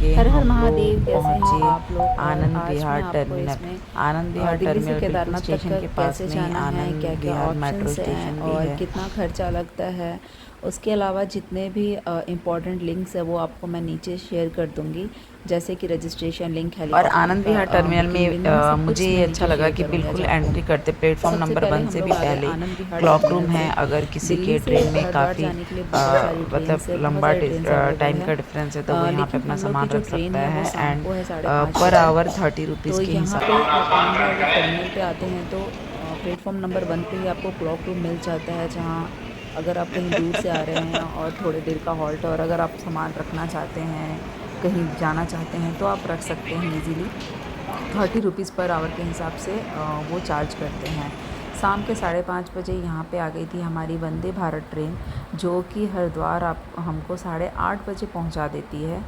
के हर हर हम महादेव। लोग कैसे हैं आप पहुँचे लोग? और आनंद आज मैं विहार आपको टर्मिनल। इसमें आनंद विहार दिल्ली से टर्मिनल बिल्कुल केदारनाथ तक स्टेशन का के पास कैसे में ही जाना है, आनंद क्या क्या विहार मेट्रो ऑप्शंस हैं स्टेशन भी और है। कितना खर्चा लगता है, उसके अलावा जितने भी इम्पोर्टेंट लिंक्स है वो आपको मैं नीचे शेयर कर दूँगी, जैसे कि रजिस्ट्रेशन लिंक, और हेलीकॉप्टर आनंद विहार का टर्मिनल बुकिंग लिंक, मैं में सब कुछ मुझे ये इसमें अच्छा नीचे लगा शेयर कि करूँगी आज बिल्कुल आपको। एंट्री करते प्लेटफॉर्म सबसे नंबर पहले 1 हम से लोग भी आ गए पहले Anand Vihar clock room terminal है। से। अगर किसी दिल्ली के से ट्रेन में हरिद्वार काफ़ी जाने के लिए बहुत सारी ट्रेन्स मतलब है, बहुत लंबा सारी ट्रेन्स अवेलेबल टाइम है। का डिफरेंस है तो वो यहाँ पे लेकिन अपना हम लोग की सामान जो रख ट्रेन सकता है वो है। शाम एंड को है 5:30 पर बजे। आवर 30 रुपीज़ तो के यहाँ हिसाब। पे आनंद विहार जब टर्मिनल पे आते हैं तो प्लेटफॉर्म नंबर 1 पे ही आपको क्लॉक रूम मिल जाता है, जहाँ अगर आप कहीं दूर से आ रहे हैं और थोड़े देर का हॉल्ट, और अगर आप सामान रखना चाहते हैं, कहीं जाना चाहते हैं तो आप रख सकते हैं इजीली। 30 रुपीज़ पर आवर के हिसाब से वो चार्ज करते हैं। शाम के 5:30 बजे यहाँ पे आ गई थी हमारी वंदे भारत ट्रेन, जो कि हरिद्वार आप हमको 8:30 बजे पहुँचा देती है।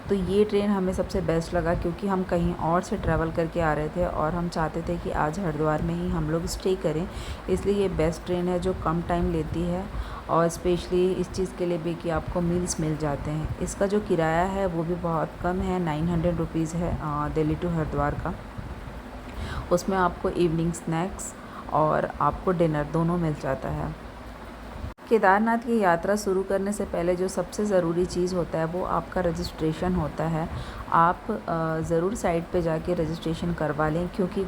तो ये ट्रेन हमें सबसे बेस्ट लगा, क्योंकि हम कहीं और से ट्रैवल करके आ रहे थे और हम चाहते थे कि आज हरिद्वार में ही हम लोग स्टे करें, इसलिए ये बेस्ट ट्रेन है जो कम टाइम लेती है, और स्पेशली इस चीज़ के लिए भी कि आपको मील्स मिल जाते हैं। इसका जो किराया है वो भी बहुत कम है, 900 रुपीज़ है दिल्ली टू हरिद्वार का। उसमें आपको इवनिंग स्नैक्स और आपको डिनर दोनों मिल जाता है। केदारनाथ की यात्रा शुरू करने से पहले जो सबसे ज़रूरी चीज़ होता है वो आपका रजिस्ट्रेशन होता है। आप ज़रूर साइट पे जाके रजिस्ट्रेशन करवा लें, क्योंकि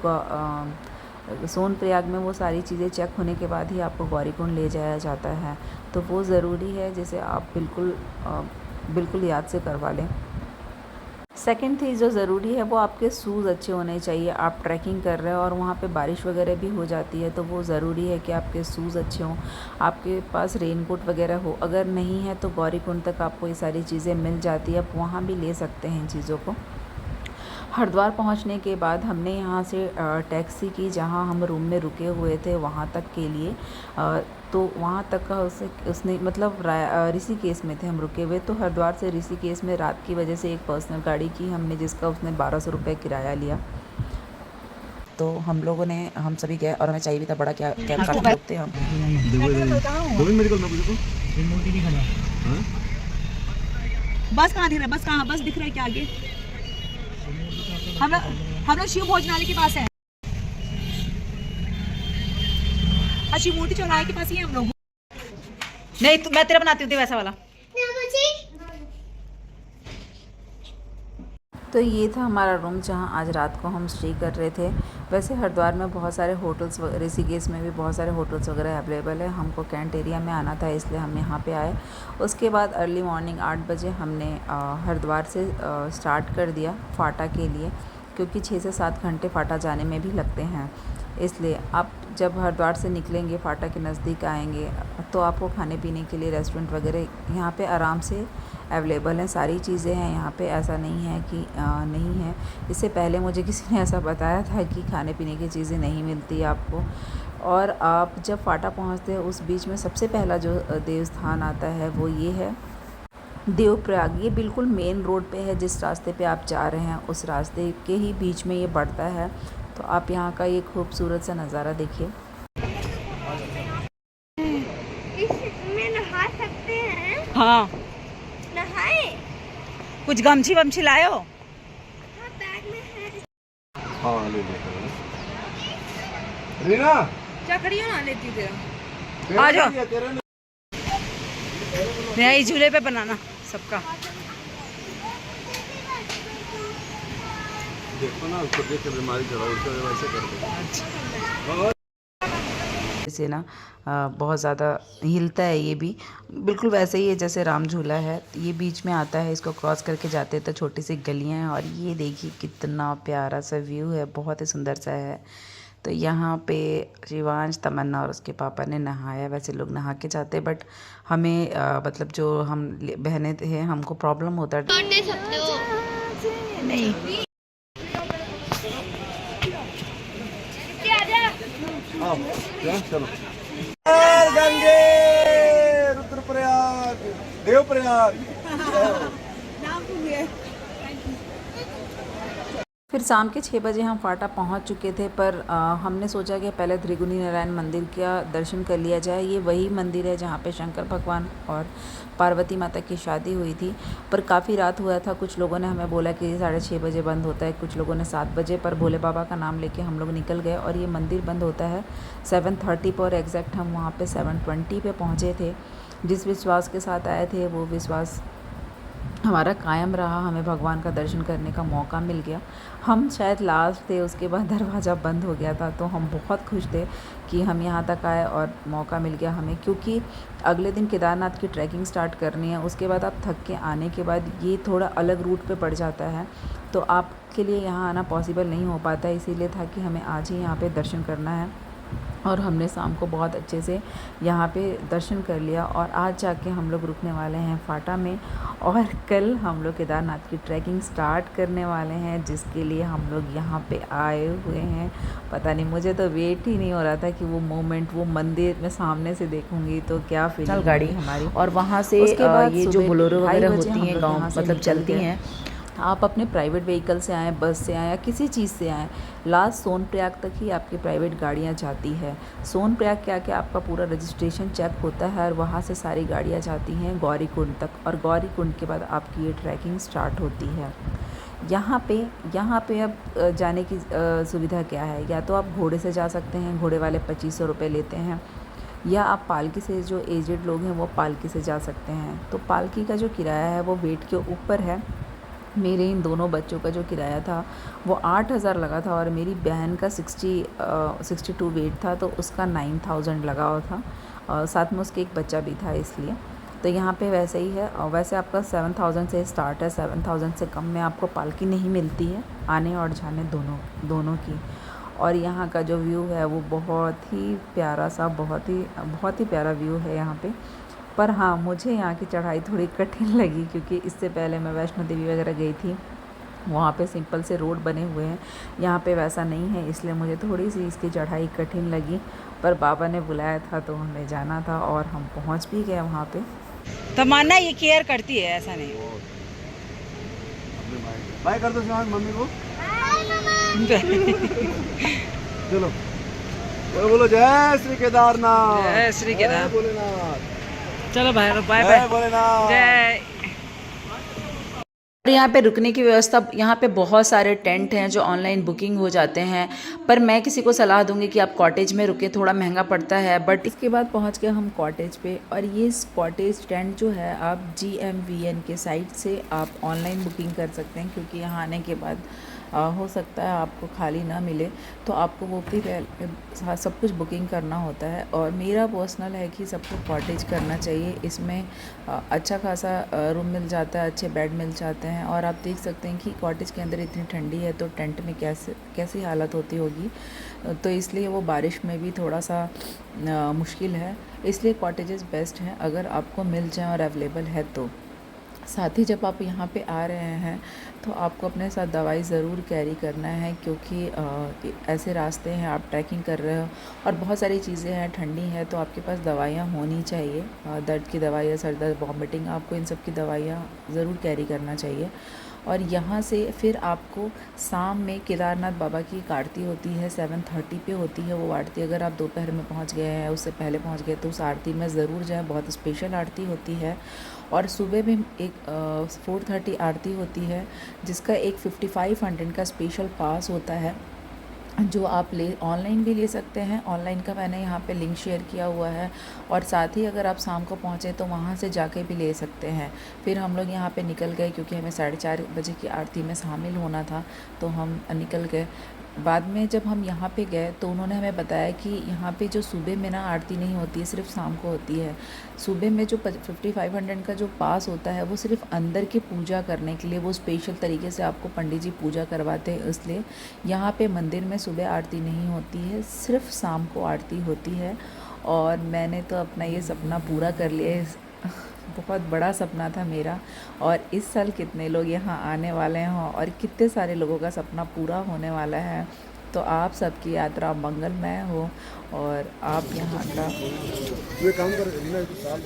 सोनप्रयाग में वो सारी चीज़ें चेक होने के बाद ही आपको गौरीकुंड ले जाया जाता है, तो वो ज़रूरी है, जिसे आप बिल्कुल याद से करवा लें। सेकंड चीज़ जो ज़रूरी है वो आपके शूज़ अच्छे होने चाहिए। आप ट्रैकिंग कर रहे हो और वहाँ पे बारिश वगैरह भी हो जाती है, तो वो ज़रूरी है कि आपके शूज़ अच्छे हों, आपके पास रेनकोट वगैरह हो। अगर नहीं है तो गौरीकुंड तक आपको ये सारी चीज़ें मिल जाती है, आप वहाँ भी ले सकते हैं इन चीज़ों को। हरिद्वार पहुंचने के बाद हमने यहाँ से टैक्सी की, जहाँ हम रूम में रुके हुए थे वहाँ तक के लिए। तो वहाँ तक का उसने मतलब ऋषिकेश में थे हम रुके हुए, तो हरिद्वार से ऋषिकेश में रात की वजह से एक पर्सनल गाड़ी की हमने, जिसका उसने 1200 रुपये किराया लिया। तो हम लोगों ने, हम सभी गए और हमें चाहिए भी था बड़ा, क्या कैब काफ़ी लोग थे हम। बस कहाँ दिख रहा है? बस कहाँ? बस दिख रहा है क्या आगे? हम लोग शिव भोजनालय के पास है। शिव मूर्ति चौराहे के पास ही है हम लोग। नहीं तो मैं तेरा बनाती हूँ वैसा वाला। तो ये था हमारा रूम, जहाँ आज रात को हम स्टे कर रहे थे। वैसे हरिद्वार में बहुत सारे होटल्स, ऋषिकेश में भी बहुत सारे होटल्स वगैरह अवेलेबल है। हमको कैंट एरिया में आना था, इसलिए हम यहाँ पे आए। उसके बाद अर्ली मॉर्निंग 8 बजे हमने हरिद्वार से स्टार्ट कर दिया फाटा के लिए, क्योंकि 6 से 7 घंटे फाटा जाने में भी लगते हैं। इसलिए आप जब हरिद्वार से निकलेंगे, फाटा के नज़दीक आएंगे, तो आपको खाने पीने के लिए रेस्टोरेंट वगैरह यहाँ पे आराम से अवेलेबल हैं, सारी चीज़ें हैं यहाँ पे, ऐसा नहीं है कि नहीं है। इससे पहले मुझे किसी ने ऐसा बताया था कि खाने पीने की चीज़ें नहीं मिलती आपको। और आप जब फाटा पहुँचते हैं, उस बीच में सबसे पहला जो देवस्थान आता है वो ये है देवप्रयाग। ये बिल्कुल मेन रोड पे है, जिस रास्ते पे आप जा रहे हैं उस रास्ते के ही बीच में ये पड़ता है। तो आप यहाँ का ये खूबसूरत सा नज़ारा देखिए। इसमें नहा सकते हैं? हाँ, नहाए? कुछ गमछी वमछी लाए हो? हाँ, बैग में है। हाँ ले ले रीना, क्या खड़ी हो ना, लेती तेरा। तेरा आ जाओ। नहीं है, तेरा नहीं। नया इस झूले पे बनाना सबका। देखो ना उसको देख के बीमारी चढ़ा, उसको वैसे कर दो। इसे ना बहुत ज़्यादा हिलता है, ये भी बिल्कुल वैसे ही है जैसे राम झूला है। ये बीच में आता है, इसको क्रॉस करके जाते हैं तो छोटी सी गलियां हैं, और ये देखिए कितना प्यारा सा व्यू है, बहुत ही सुंदर सा है। तो यहाँ पे शिवांश, तमन्ना और उसके पापा ने नहाया। वैसे लोग नहा के जाते हैं, बट हमें मतलब जो हम बहनें थे, हमको प्रॉब्लम होता है। दे सकते हो? नहीं, हाँ चलो। गंगे, रुद्रप्रयाग, देवप्रयाग। नाम भूल गए। फिर शाम के 6 बजे हम फाटा पहुंच चुके थे, पर हमने सोचा कि पहले त्रिगुणी नारायण मंदिर का दर्शन कर लिया जाए। ये वही मंदिर है जहां पे शंकर भगवान और पार्वती माता की शादी हुई थी। पर काफ़ी रात हुआ था, कुछ लोगों ने हमें बोला कि 6:30 बजे बंद होता है, कुछ लोगों ने 7 बजे, पर भोले बाबा का नाम लेके हम लोग निकल गए और ये मंदिर बंद होता है 7:30 पर। एग्जैक्ट हम वहाँ पे 7:20 पे पहुँचे थे। जिस विश्वास के साथ आए थे वो विश्वास हमारा कायम रहा, हमें भगवान का दर्शन करने का मौका मिल गया। हम शायद लास्ट थे, उसके बाद दरवाज़ा बंद हो गया था, तो हम बहुत खुश थे कि हम यहाँ तक आए और मौका मिल गया हमें, क्योंकि अगले दिन केदारनाथ की ट्रैकिंग स्टार्ट करनी है। उसके बाद आप थक के आने के बाद ये थोड़ा अलग रूट पे पड़ जाता है, तो आपके लिए यहाँ आना पॉसिबल नहीं हो पाता है। इसीलिए था कि हमें आज ही यहाँ पे दर्शन करना है और हमने शाम को बहुत अच्छे से यहाँ पे दर्शन कर लिया। और आज जाके हम लोग रुकने वाले हैं फाटा में और कल हम लोग केदारनाथ की ट्रैकिंग स्टार्ट करने वाले हैं, जिसके लिए हम लोग यहाँ पे आए हुए हैं। पता नहीं, मुझे तो वेट ही नहीं हो रहा था कि वो मोमेंट, वो मंदिर मैं सामने से देखूंगी तो क्या फीलिंग गाड़ी हमारी। और वहाँ से उसके बाद ये जो बोलेरो वगैरह होती हम हैं लोग गाँव यहाँ से मतलब निकल चलती गए। हैं, आप अपने प्राइवेट व्हीकल से आएँ, बस से आएँ या किसी चीज़ से आएँ, लास्ट सोनप्रयाग तक ही आपकी प्राइवेट गाड़ियाँ जाती है। सोनप्रयाग के आके आपका पूरा रजिस्ट्रेशन चेक होता है और वहाँ से सारी गाड़ियाँ जाती हैं गौरीकुंड तक, और गौरीकुंड के बाद आपकी ये ट्रैकिंग स्टार्ट होती है। यहाँ पे अब जाने की सुविधा क्या है, या तो आप घोड़े से जा सकते हैं, घोड़े वाले 2500 रुपये लेते हैं, या आप पालकी से, जो एजेड लोग हैं वो पालकी से जा सकते हैं। तो पालकी का जो किराया है वो वेट के ऊपर है। मेरे इन दोनों बच्चों का जो किराया था वो 8,000 लगा था, और मेरी बहन का 62 वेट था तो उसका 9,000 लगा हुआ था, और साथ में उसके एक बच्चा भी था, इसलिए। तो यहाँ पे वैसे ही है, और वैसे आपका 7,000 से स्टार्ट है। 7,000 से कम में आपको पालकी नहीं मिलती है, आने और जाने दोनों की। और यहाँ का जो व्यू है वो बहुत ही प्यारा सा, बहुत ही प्यारा व्यू है यहाँ पे। पर हाँ, मुझे यहाँ की चढ़ाई थोड़ी कठिन लगी, क्योंकि इससे पहले मैं वैष्णो देवी वगैरह गई थी, वहाँ पे सिंपल से रोड बने हुए हैं, यहाँ पे वैसा नहीं है, इसलिए मुझे थोड़ी सी इसकी चढ़ाई कठिन लगी। पर बाबा ने बुलाया था तो हमें जाना था, और हम पहुँच भी गए वहाँ पे। तमन्ना ये केयर करती है, ऐसा नहीं। बाय कर दो शिवांग मम्मी को। चलो बोलो जय श्री केदारनाथ, जय श्री केदार। भोलेनाथ, चलो भाई, बाय जय बाय, भोलेनाथ। जय। और यहाँ पे रुकने की व्यवस्था, यहाँ पे बहुत सारे टेंट हैं जो ऑनलाइन बुकिंग हो जाते हैं, पर मैं किसी को सलाह दूंगी कि आप कॉटेज में रुके, थोड़ा महंगा पड़ता है। बट इसके बाद पहुँच गए हम कॉटेज पे, और ये कॉटेज टेंट जो है आप GMVN के साइट से आप ऑनलाइन बुकिंग कर सकते हैं, क्योंकि यहाँ आने के बाद हो सकता है आपको खाली ना मिले, तो आपको वो भी सब कुछ बुकिंग करना होता है। और मेरा पर्सनल है कि सबको कॉटेज करना चाहिए, इसमें अच्छा खासा रूम मिल जाता है, अच्छे बेड मिल जाते हैं। और आप देख सकते हैं कि कॉटेज के अंदर इतनी ठंडी है तो टेंट में कैसी हालत होती होगी, तो इसलिए वो बारिश में भी थोड़ा सा मुश्किल है, इसलिए कॉटेजेस बेस्ट हैं अगर आपको मिल जाए और अवेलेबल है तो। साथ ही जब आप यहाँ पे आ रहे हैं तो आपको अपने साथ दवाई ज़रूर कैरी करना है, क्योंकि ऐसे रास्ते हैं, आप ट्रैकिंग कर रहे हो और बहुत सारी चीज़ें हैं, ठंडी है, तो आपके पास दवाइयाँ होनी चाहिए। दर्द की दवाइयाँ, सर दर्द, वॉमिटिंग, आपको इन सब की दवाइयाँ ज़रूर कैरी करना चाहिए। और यहाँ से फिर आपको शाम में केदारनाथ बाबा की एक आरती होती है, 7:30 पे होती है वो आरती। अगर आप दोपहर में पहुँच गए हैं, उससे पहले पहुँच गए, तो उस आरती में ज़रूर जाएँ, बहुत स्पेशल आरती होती है। और सुबह में एक 4:30 आरती होती है, जिसका एक 5500 का स्पेशल पास होता है, जो आप ऑनलाइन भी ले सकते हैं। ऑनलाइन का मैंने यहाँ पे लिंक शेयर किया हुआ है, और साथ ही अगर आप शाम को पहुँचे तो वहाँ से जाके भी ले सकते हैं। फिर हम लोग यहाँ पे निकल गए, क्योंकि हमें 4:30 बजे की आरती में शामिल होना था, तो हम निकल गए। बाद में जब हम यहाँ पे गए तो उन्होंने हमें बताया कि यहाँ पे जो सुबह में ना आरती नहीं होती है, सिर्फ शाम को होती है। सुबह में जो 5500 का जो पास होता है वो सिर्फ अंदर की पूजा करने के लिए, वो स्पेशल तरीके से आपको पंडित जी पूजा करवाते हैं, इसलिए यहाँ पे मंदिर में सुबह आरती नहीं होती है, सिर्फ शाम को आरती होती है। और मैंने तो अपना ये सपना पूरा कर लिया, बहुत बड़ा सपना था मेरा। और इस साल कितने लोग यहाँ आने वाले हैं और कितने सारे लोगों का सपना पूरा होने वाला है। तो आप सबकी यात्रा मंगलमय हो, और आप यहाँ का ये काम कर रीना, तो साल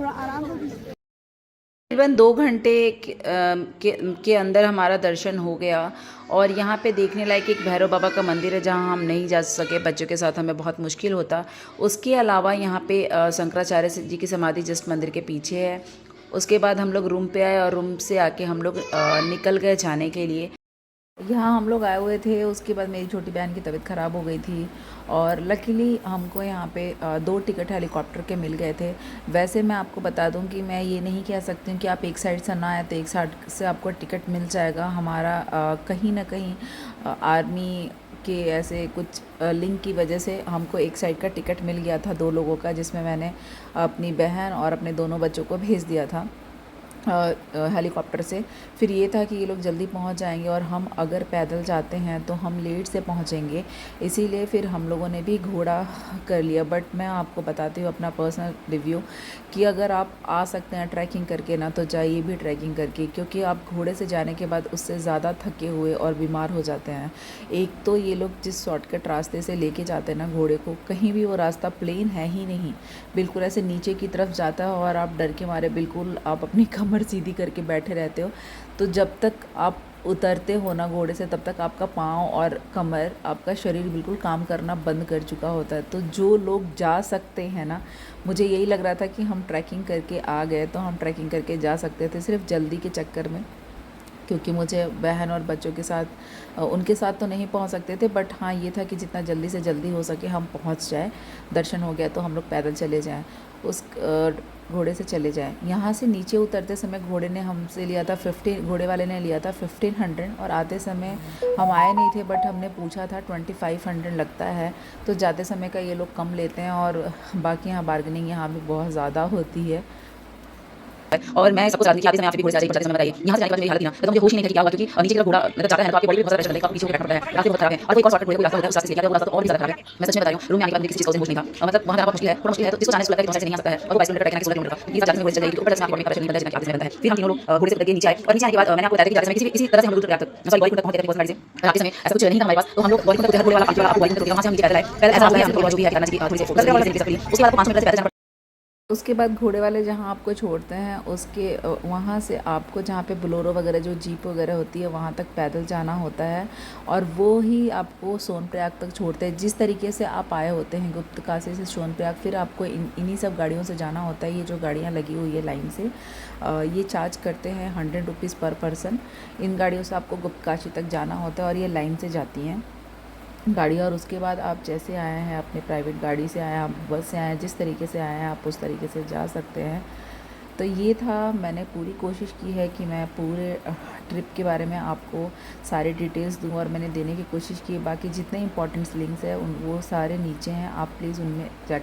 थोड़ा आराम से। तकरीबन 2 घंटे के अंदर हमारा दर्शन हो गया। और यहाँ पे देखने लायक एक भैरव बाबा का मंदिर है जहाँ हम नहीं जा सके, बच्चों के साथ हमें बहुत मुश्किल होता। उसके अलावा यहाँ पे शंकराचार्य जी की समाधि जस्ट मंदिर के पीछे है। उसके बाद हम लोग रूम पे आए और रूम से आके हम लोग निकल गए जाने के लिए। यहाँ हम लोग आए हुए थे, उसके बाद मेरी छोटी बहन की तबीयत ख़राब हो गई थी और लकीली हमको यहाँ पे 2 टिकट हेलीकॉप्टर के मिल गए थे। वैसे मैं आपको बता दूँ कि मैं ये नहीं कह सकती हूँ कि आप एक साइड से ना आए तो एक साइड से आपको टिकट मिल जाएगा। हमारा कहीं ना कहीं आर्मी के ऐसे कुछ लिंक की वजह से हमको एक साइड का टिकट मिल गया था 2 लोगों का, जिसमें मैंने अपनी बहन और अपने दोनों बच्चों को भेज दिया था हेलीकॉप्टर से। फिर ये था कि ये लोग जल्दी पहुंच जाएंगे और हम अगर पैदल जाते हैं तो हम लेट से पहुंचेंगे, इसीलिए फिर हम लोगों ने भी घोड़ा कर लिया। बट मैं आपको बताती हूँ अपना पर्सनल रिव्यू कि अगर आप आ सकते हैं ट्रैकिंग करके ना, तो जाइए भी ट्रैकिंग करके, क्योंकि आप घोड़े से जाने के बाद उससे ज़्यादा थके हुए और बीमार हो जाते हैं। एक तो ये लोग जिस शॉर्टकट रास्ते से लेके जाते हैं ना घोड़े को, कहीं भी वो रास्ता प्लेन है ही नहीं, बिल्कुल ऐसे नीचे की तरफ जाता है और आप डर के मारे बिल्कुल आप अपनी कमर सीधी करके बैठे रहते हो। तो जब तक आप उतरते हो ना घोड़े से, तब तक आपका पाँव और कमर, आपका शरीर बिल्कुल काम करना बंद कर चुका होता है। तो जो लोग जा सकते हैं ना, मुझे यही लग रहा था कि हम ट्रैकिंग करके आ गए तो हम ट्रैकिंग करके जा सकते थे, सिर्फ जल्दी के चक्कर में, क्योंकि मुझे बहन और बच्चों के साथ उनके साथ तो नहीं पहुंच सकते थे। बट हाँ ये था कि जितना जल्दी से जल्दी हो सके हम पहुंच जाए। दर्शन हो गया तो हम लोग पैदल चले जाएं, उस घोड़े से चले जाएं। यहाँ से नीचे उतरते समय घोड़े ने हमसे लिया था 15, घोड़े वाले ने लिया था 1500, और आते समय हम आए नहीं थे बट हमने पूछा था 2500 लगता है। तो जाते समय का ये लोग कम लेते हैं और बाकी यहाँ बार्गेनिंग यहाँ भी बहुत ज़्यादा होती है। और मैं सबको जानती थी कि आते समय आप भी घोड़े से आ जाइए, बचाते समय बताइए। यहाँ से जाने के बाद मेरी हालत थी ना, तो मुझे होश ही नहीं था कि क्या होगा, क्योंकि नीचे की तरफ घोड़ा मतलब जाता है तो आपकी बॉडी भी बहुत ज़्यादा प्रेशर लगेगा, पीछे बैठना पड़ता है, रास्ते बहुत खराब है और कोई और शॉर्टकट घोड़े को रास्ता होता है उस रास्ते से लेके, वो रास्ता तो और भी ज़्यादा खराब है। मैं सच में बता रही हूँ, रूम में आने के बाद मुझे किसी चीज़ का होश नहीं था। मतलब वहाँ जाना बहुत मुश्किल है, तो जिसको जाने से लगता है कि नहीं आ सकता है, और वो 22 किलोमीटर ट्रैक करना 16 किलोमीटर का, ये जाते समय घोड़े से जाएगी तो ऊपर जाने की बॉडी का प्रेशर नहीं बनता है, जितना आते समय बनता है। फिर हम तीनों लोग घोड़े से उतर के नीचे आए, और नीचे आने के बाद मैंने आपको बताया कि जाते समय इसी तरह से हम लोग उतर तक सॉरी बॉडी तक पहुंचे थे गाड़ी से। आते समय ऐसा कुछ नहीं था हमारे पास, तो हम लोग बॉडी तक घोड़े वाला आपको बॉडी तक वहाँ से हम नीचे पैदल आए। पैदल ऐसा होता है हमको जो भी है करना चाहिए, थोड़ी सी फोकस करके तरीके से करिए। उसके बाद 5 मिनट से पैदल जाना। उसके बाद घोड़े वाले जहाँ आपको छोड़ते हैं उसके वहाँ से आपको जहाँ पे बोलेरो वगैरह जो जीप वगैरह होती है वहाँ तक पैदल जाना होता है, और वो ही आपको सोनप्रयाग तक छोड़ते हैं। जिस तरीके से आप आए होते हैं गुप्तकाशी से सोनप्रयाग, फिर आपको इन्हीं सब गाड़ियों से जाना होता है। ये जो गाड़ियाँ लगी हुई है लाइन से, ये चार्ज करते हैं 100 रुपीज़ पर पर्सन। इन गाड़ियों से आपको गुप्तकाशी तक जाना होता है और ये लाइन से जाती हैं गाड़ी। और उसके बाद आप जैसे आए हैं अपने प्राइवेट गाड़ी से आए हैं, आप बस से आए हैं, जिस तरीके से आए हैं आप उस तरीके से जा सकते हैं। तो ये था, मैंने पूरी कोशिश की है कि मैं पूरे ट्रिप के बारे में आपको सारे डिटेल्स दूँ और मैंने देने की कोशिश की। बाकी जितने इंपॉर्टेंट लिंक्स हैं वो सारे नीचे हैं, आप प्लीज़ उनमें जा